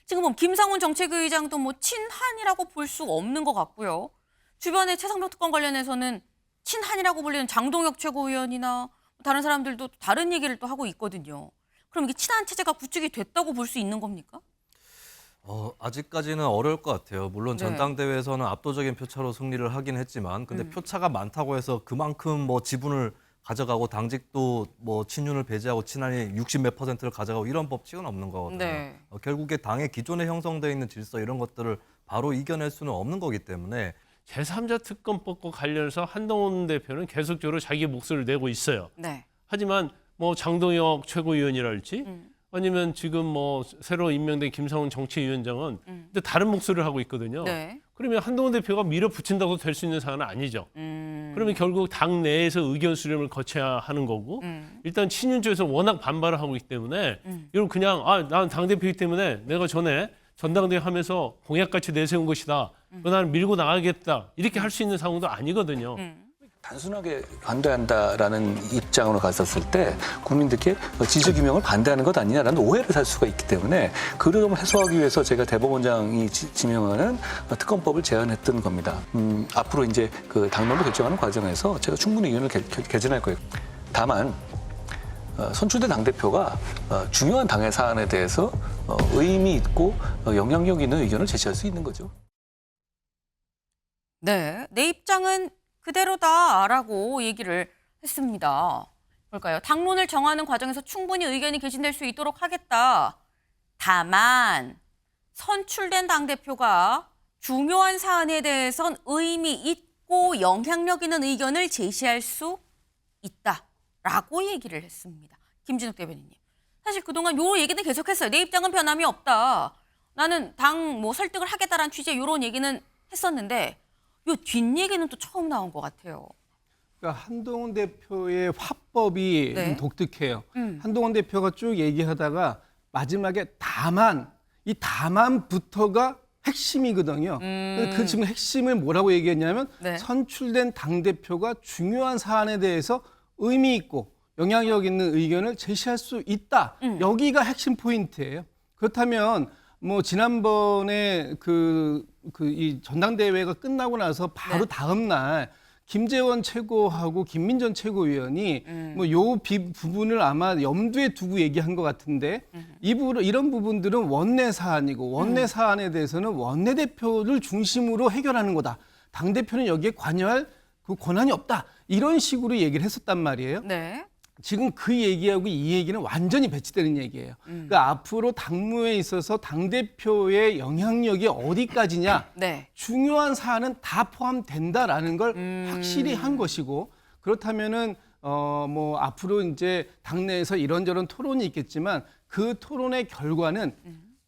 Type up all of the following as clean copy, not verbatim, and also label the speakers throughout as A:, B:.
A: 지금 보면 김상훈 정책위의장도 뭐 친한이라고 볼 수 없는 것 같고요. 주변에 최상병 특검 관련해서는 친한이라고 불리는 장동혁 최고위원이나 다른 사람들도 다른 얘기를 또 하고 있거든요. 그럼 이게 친한 체제가 구축이 됐다고 볼 수 있는 겁니까?
B: 아직까지는 어려울 것 같아요. 물론
A: 네.
B: 전당대회에서는 압도적인 표차로 승리를 하긴 했지만, 근데 표차가 많다고 해서 그만큼 뭐 지분을 가져가고 당직도 뭐 친윤을 배제하고 친한이 60몇 %를 가져가고 이런 법칙은 없는 거거든요.
A: 네.
B: 결국에 당의 기존에 형성되어 있는 질서 이런 것들을 바로 이겨낼 수는 없는 거기 때문에
C: 제3자 특검법과 관련해서 한동훈 대표는 계속적으로 자기 목소리를 내고 있어요.
A: 네.
C: 하지만 뭐 장동혁 최고위원이랄지 아니면 지금 뭐 새로 임명된 김상훈 정치위원장은 근데 다른 목소리를 하고 있거든요.
A: 네.
C: 그러면 한동훈 대표가 밀어붙인다고 될 수 있는 사안은 아니죠. 그러면 결국 당 내에서 의견 수렴을 거쳐야 하는 거고 일단 친윤 쪽에서 워낙 반발을 하고 있기 때문에 이건 그냥 난 당대표이기 때문에 내가 전에 전당대회 하면서 공약같이 내세운 것이다. 나는 밀고 나가겠다. 이렇게 할 수 있는 상황도 아니거든요.
D: 단순하게 반대한다라는 입장으로 갔었을 때 국민들께 지지규명을 반대하는 것 아니냐라는 오해를 살 수가 있기 때문에 그 점을 해소하기 위해서 제가 대법원장이 지명하는 특검법을 제안했던 겁니다. 앞으로 이제 그 당론을 결정하는 과정에서 제가 충분히 의견을 개진할 거예요. 다만 선출된 당대표가 중요한 당의 사안에 대해서 의미 있고 영향력 있는 의견을 제시할 수 있는 거죠.
A: 네. 내 입장은 그대로다라고 얘기를 했습니다. 볼까요? 당론을 정하는 과정에서 충분히 의견이 개진될 수 있도록 하겠다. 다만 선출된 당대표가 중요한 사안에 대해선 의미 있고 영향력 있는 의견을 제시할 수 있다라고 얘기를 했습니다. 김진욱 대변인님. 사실 그동안 요 얘기는 계속했어요. 내 입장은 변함이 없다. 나는 당 뭐 설득을 하겠다라는 취지의 이런 얘기는 했었는데 요 뒷얘기는 또 처음 나온 것 같아요.
E: 그러니까 한동훈 대표의 화법이
A: 네.
E: 좀 독특해요. 한동훈 대표가 쭉 얘기하다가 마지막에 다만, 이 다만부터가 핵심이거든요. 그 지금 핵심을 뭐라고 얘기했냐면
A: 네.
E: 선출된 당대표가 중요한 사안에 대해서 의미 있고 영향력 있는 의견을 제시할 수 있다. 여기가 핵심 포인트예요. 그렇다면 뭐 지난번에 이 전당대회가 끝나고 나서 바로
A: 네.
E: 다음 날 김재원 최고하고 김민전 최고위원이 뭐 요 부분을 아마 염두에 두고 얘기한 것 같은데 이런 부분들은 원내 사안이고 원내 사안에 대해서는 원내대표를 중심으로 해결하는 거다. 당대표는 여기에 관여할 그 권한이 없다. 이런 식으로 얘기를 했었단 말이에요.
A: 네.
E: 지금 그 얘기하고 이 얘기는 완전히 배치되는 얘기예요. 그러니까 앞으로 당무에 있어서 당대표의 영향력이 어디까지냐
A: 네.
E: 중요한 사안은 다 포함된다라는 걸 확실히 한 것이고 그렇다면은 뭐 앞으로 이제 당내에서 이런저런 토론이 있겠지만 그 토론의 결과는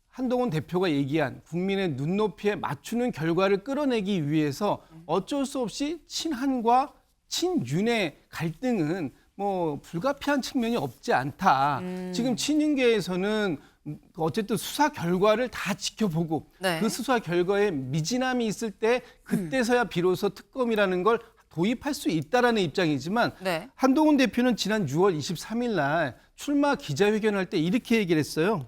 E: 한동훈 대표가 얘기한 국민의 눈높이에 맞추는 결과를 끌어내기 위해서 어쩔 수 없이 친한과 친윤의 갈등은 뭐 불가피한 측면이 없지 않다. 지금 친윤계에서는 어쨌든 수사 결과를 다 지켜보고
A: 네.
E: 그 수사 결과에 미진함이 있을 때 그때서야 비로소 특검이라는 걸 도입할 수 있다라는 입장이지만
A: 네.
E: 한동훈 대표는 지난 6월 23일 날 출마 기자회견할 때 이렇게 얘기를 했어요.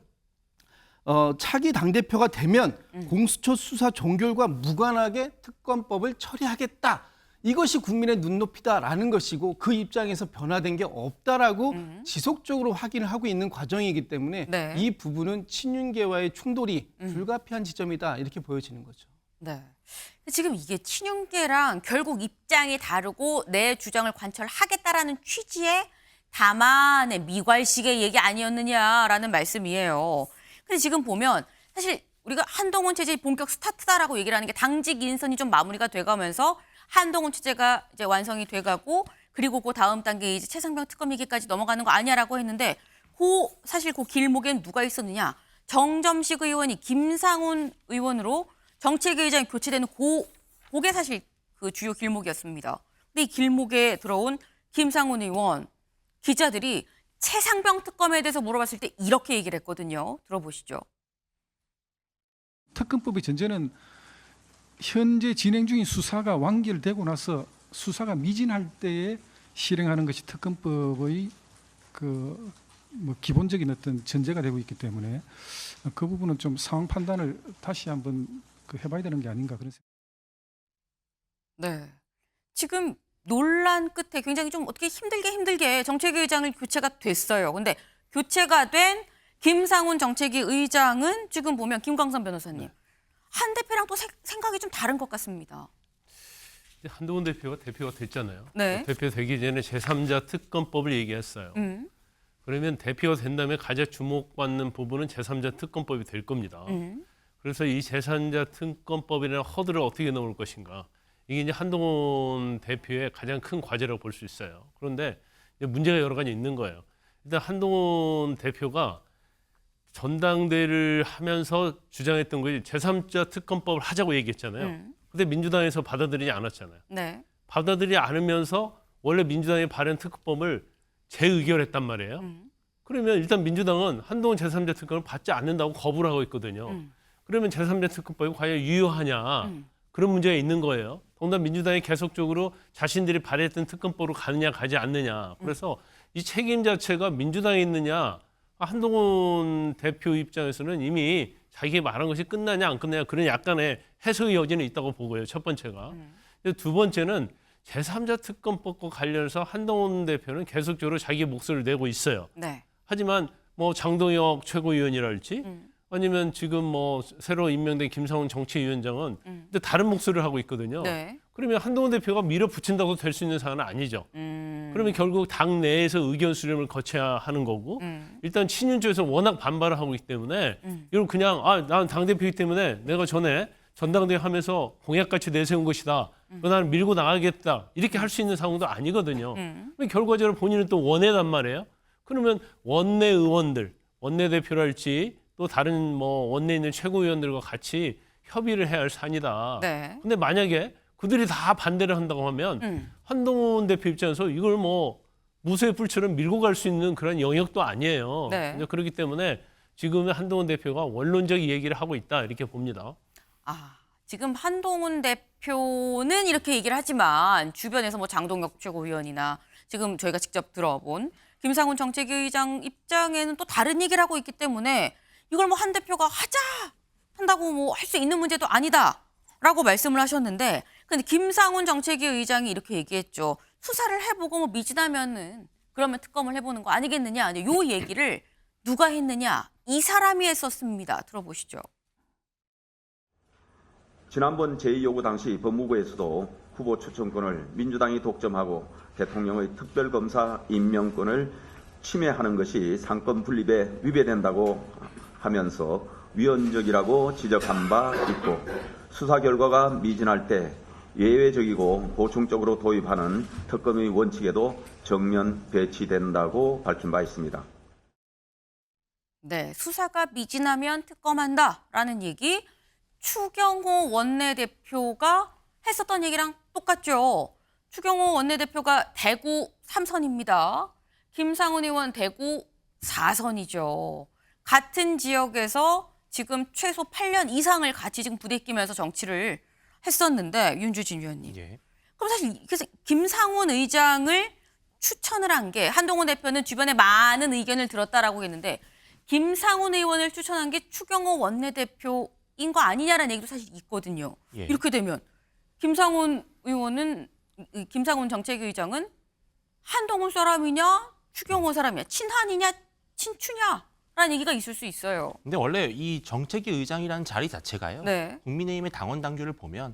E: 차기 당대표가 되면 공수처 수사 종결과 무관하게 특검법을 처리하겠다. 이것이 국민의 눈높이다라는 것이고 그 입장에서 변화된 게 없다라고 지속적으로 확인을 하고 있는 과정이기 때문에
A: 네.
E: 이 부분은 친윤계와의 충돌이 불가피한 지점이다 이렇게 보여지는 거죠.
A: 네. 지금 이게 친윤계랑 결국 입장이 다르고 내 주장을 관철하겠다라는 취지의 다만의 미괄식의 얘기 아니었느냐라는 말씀이에요. 근데 지금 보면 사실 우리가 한동훈 체제 본격 스타트다라고 얘기를 하는 게 당직 인선이 좀 마무리가 돼가면서 한동훈 체제가 이제 완성이 돼가고 그리고 그 다음 단계 이제 최상병 특검 얘기까지 넘어가는 거 아니야라고 했는데 사실 그 길목엔 누가 있었느냐? 정점식 의원이 김상훈 의원으로 정책위의장이 교체되는 그게 사실 그 주요 길목이었습니다. 근데 이 길목에 들어온 김상훈 의원 기자들이 최상병 특검에 대해서 물어봤을 때 이렇게 얘기를 했거든요. 들어보시죠.
F: 특검법의 전제는 현재 진행 중인 수사가 완결되고 나서 수사가 미진할 때에 실행하는 것이 특검법의 그 뭐 기본적인 어떤 전제가 되고 있기 때문에 그 부분은 좀 상황 판단을 다시 한번 해봐야 되는 게 아닌가 그런 생각.
A: 네. 지금 논란 끝에 굉장히 좀 어떻게 힘들게 정책위 의장을 교체가 됐어요. 근데 교체가 된 김상훈 정책위 의장은 지금 보면 김광선 변호사님 한 대표랑 또 생각이 좀 다른 것 같습니다.
C: 한동훈 대표가 됐잖아요.
A: 네.
C: 대표 되기 전에 제3자 특검법을 얘기했어요. 그러면 대표가 된 다음에 가장 주목받는 부분은 제3자 특검법이 될 겁니다. 그래서 이 제3자 특검법이라는 허들을 어떻게 넘을 것인가. 이게 이제 한동훈 대표의 가장 큰 과제라고 볼 수 있어요. 그런데 이제 문제가 여러 가지 있는 거예요. 일단 한동훈 대표가 전당대회를 하면서 주장했던 것이 제3자 특검법을 하자고 얘기했잖아요. 근데 민주당에서 받아들이지 않았잖아요.
A: 네.
C: 받아들이지 않으면서 원래 민주당이 발의한 특검을 재의결했단 말이에요. 그러면 일단 민주당은 한동훈 제3자 특검을 받지 않는다고 거부를 하고 있거든요. 그러면 제3자 특검법이 과연 유효하냐 그런 문제가 있는 거예요. 더군다나 민주당이 계속적으로 자신들이 발의했던 특검법으로 가느냐 가지 않느냐. 그래서 이 책임 자체가 민주당에 있느냐. 한동훈 대표 입장에서는 이미 자기가 말한 것이 끝나냐 안 끝나냐 그런 약간의 해석의 여지는 있다고 보고요. 첫 번째가. 두 번째는 제3자 특검법과 관련해서 한동훈 대표는 계속적으로 자기 목소리를 내고 있어요.
A: 네.
C: 하지만 뭐 장동혁 최고위원이랄지 아니면 지금 뭐 새로 임명된 김상훈 정치위원장은 근데 다른 목소리를 하고 있거든요.
A: 네.
C: 그러면 한동훈 대표가 밀어붙인다고 될 수 있는 사안은 아니죠. 그러면 결국 당 내에서 의견 수렴을 거쳐야 하는 거고 일단 친윤 쪽에서 워낙 반발을 하고 있기 때문에 이건 그냥 난 당대표이기 때문에 내가 전에 전당대회 하면서 공약같이 내세운 것이다. 나는 밀고 나가겠다. 이렇게 할 수 있는 상황도 아니거든요. 결과적으로 본인은 또 원내단 말이에요. 그러면 원내 의원들, 원내대표랄지 또 다른 뭐 원내에 있는 최고위원들과 같이 협의를 해야 할 사안이다.
A: 네.
C: 근데 만약에 그들이 다 반대를 한다고 하면 한동훈 대표 입장에서 이걸 뭐 무쇠 불처럼 밀고 갈 수 있는 그런 영역도 아니에요.
A: 네.
C: 그렇기 때문에 지금 한동훈 대표가 원론적 얘기를 하고 있다 이렇게 봅니다.
A: 지금 한동훈 대표는 이렇게 얘기를 하지만 주변에서 뭐 장동혁 최고위원이나 지금 저희가 직접 들어본 김상훈 정책위 의장 입장에는 또 다른 얘기를 하고 있기 때문에 이걸 뭐 한 대표가 한다고 뭐 할 수 있는 문제도 아니다라고 말씀을 하셨는데 근데 김상훈 정책위 의장이 이렇게 얘기했죠. 수사를 해보고 뭐 미진하면은 그러면 특검을 해보는 거 아니겠느냐. 요 얘기를 누가 했느냐. 이 사람이 했었습니다. 들어보시죠.
G: 지난번 제2요구 당시 법무부에서도 후보 추천권을 민주당이 독점하고 대통령의 특별검사 임명권을 침해하는 것이 상권 분립에 위배된다고 하면서 위헌적이라고 지적한 바 있고 수사 결과가 미진할 때 예외적이고 보충적으로 도입하는 특검의 원칙에도 정면 배치된다고 밝힌 바 있습니다.
A: 네, 수사가 미진하면 특검한다라는 얘기 추경호 원내대표가 했었던 얘기랑 똑같죠. 추경호 원내대표가 대구 3선입니다. 김상훈 의원 대구 4선이죠. 같은 지역에서 지금 최소 8년 이상을 같이 지금 부대끼면서 정치를 했었는데 윤주진 위원님.
H: 예.
A: 그럼 사실 그래서 김상훈 의장을 추천을 한 게 한동훈 대표는 주변에 많은 의견을 들었다라고 했는데 김상훈 의원을 추천한 게 추경호 원내대표인 거 아니냐라는 얘기도 사실 있거든요.
H: 예.
A: 이렇게 되면 김상훈 정책위 의장은 한동훈 사람이냐 추경호 사람이냐 친한이냐 친추냐라는 얘기가 있을 수 있어요.
H: 근데 원래 이 정책위 의장이라는 자리 자체가요.
A: 네.
H: 국민의힘의 당원 당규를 보면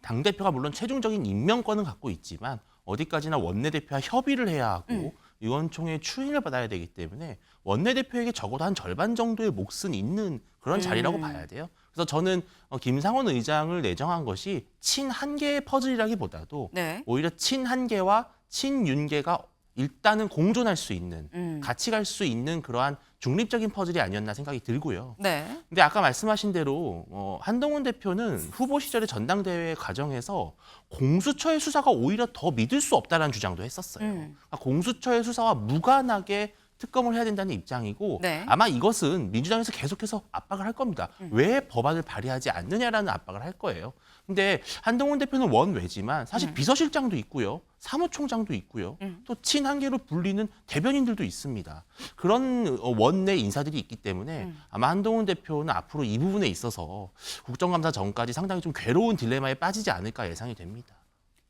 H: 당대표가 물론 최종적인 임명권은 갖고 있지만 어디까지나 원내대표와 협의를 해야 하고 의원총회 추인을 받아야 되기 때문에 원내대표에게 적어도 한 절반 정도의 몫은 있는 그런 자리라고 봐야 돼요. 그래서 저는 김상훈 의장을 내정한 것이 친한계의 퍼즐이라기보다도
A: 네.
H: 오히려 친한계와 친윤계가 일단은 공존할 수 있는 같이 갈 수 있는 그러한 중립적인 퍼즐이 아니었나 생각이 들고요.
A: 네.
H: 근데 아까 말씀하신 대로 한동훈 대표는 후보 시절의 전당대회 과정에서 공수처의 수사가 오히려 더 믿을 수 없다는 주장도 했었어요. 그러니까 공수처의 수사와 무관하게 특검을 해야 된다는 입장이고
A: 네.
H: 아마 이것은 민주당에서 계속해서 압박을 할 겁니다. 왜 법안을 발의하지 않느냐라는 압박을 할 거예요. 근데 한동훈 대표는 원외지만 사실 비서실장도 있고요. 사무총장도 있고요. 또 친한계로 불리는 대변인들도 있습니다. 그런 원내 인사들이 있기 때문에 아마 한동훈 대표는 앞으로 이 부분에 있어서 국정감사 전까지 상당히 좀 괴로운 딜레마에 빠지지 않을까 예상이 됩니다.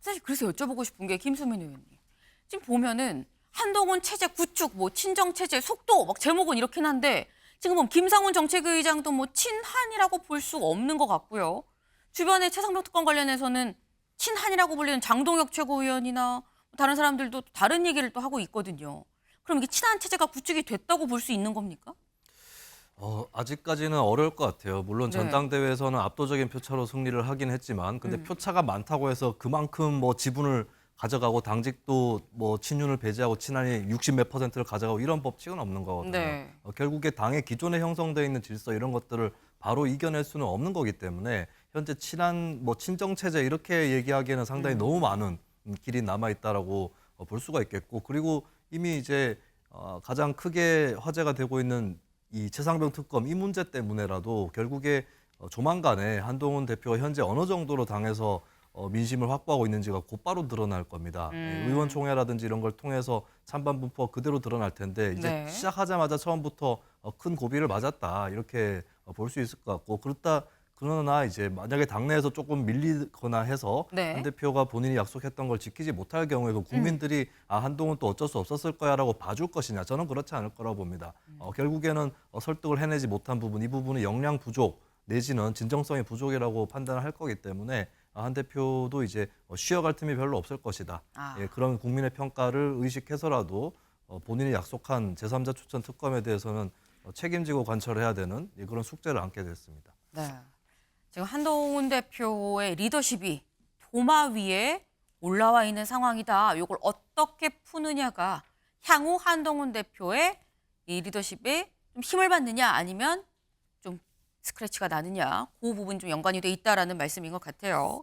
A: 사실 그래서 여쭤보고 싶은 게 김수민 의원님. 지금 보면은 한동훈 체제 구축, 뭐 친정 체제 속도, 막 제목은 이렇긴 한데 지금 보면 김상훈 정책의장도 뭐 친한이라고 볼 수 없는 것 같고요. 주변에 최상병 특검 관련해서는 친한이라고 불리는 장동혁 최고위원이나 다른 사람들도 다른 얘기를 또 하고 있거든요. 그럼 이게 친한 체제가 구축이 됐다고 볼 수 있는 겁니까?
B: 아직까지는 어려울 것 같아요. 물론
A: 네.
B: 전당대회에서는 압도적인 표차로 승리를 하긴 했지만, 근데 표차가 많다고 해서 그만큼 뭐 지분을 가져가고 당직도 뭐 친윤을 배제하고 친한이 60몇 %를 가져가고 이런 법칙은 없는 거거든요.
A: 네.
B: 결국에 당의 기존에 형성되어 있는 질서 이런 것들을 바로 이겨낼 수는 없는 거기 때문에 현재 친한 뭐 친정 체제 이렇게 얘기하기에는 상당히 너무 많은 길이 남아 있다라고 볼 수가 있겠고, 그리고 이미 이제 가장 크게 화제가 되고 있는 이 최상병 특검 이 문제 때문에라도 결국에 조만간에 한동훈 대표가 현재 어느 정도로 당에서 민심을 확보하고 있는지가 곧바로 드러날 겁니다. 의원총회라든지 이런 걸 통해서 찬반 분포가 그대로 드러날 텐데 이제
A: 네.
B: 시작하자마자 처음부터 큰 고비를 맞았다 이렇게 볼 수 있을 것 같고, 그러나 이제 만약에 당내에서 조금 밀리거나 해서
A: 네.
B: 한 대표가 본인이 약속했던 걸 지키지 못할 경우에도 국민들이 한동훈 또 어쩔 수 없었을 거야라고 봐줄 것이냐, 저는 그렇지 않을 거라고 봅니다. 결국에는 설득을 해내지 못한 부분, 이 부분이 역량 부족 내지는 진정성의 부족이라고 판단을 할 거기 때문에 한 대표도 이제 쉬어갈 틈이 별로 없을 것이다. 예, 그런 국민의 평가를 의식해서라도 본인이 약속한 제3자 추천 특검에 대해서는 책임지고 관철해야 되는 그런 숙제를 안게 됐습니다.
A: 네. 지금 한동훈 대표의 리더십이 도마 위에 올라와 있는 상황이다. 이걸 어떻게 푸느냐가 향후 한동훈 대표의 이 리더십에 좀 힘을 받느냐 아니면 좀 스크래치가 나느냐 그 부분 좀 연관이 돼 있다라는 말씀인 것 같아요.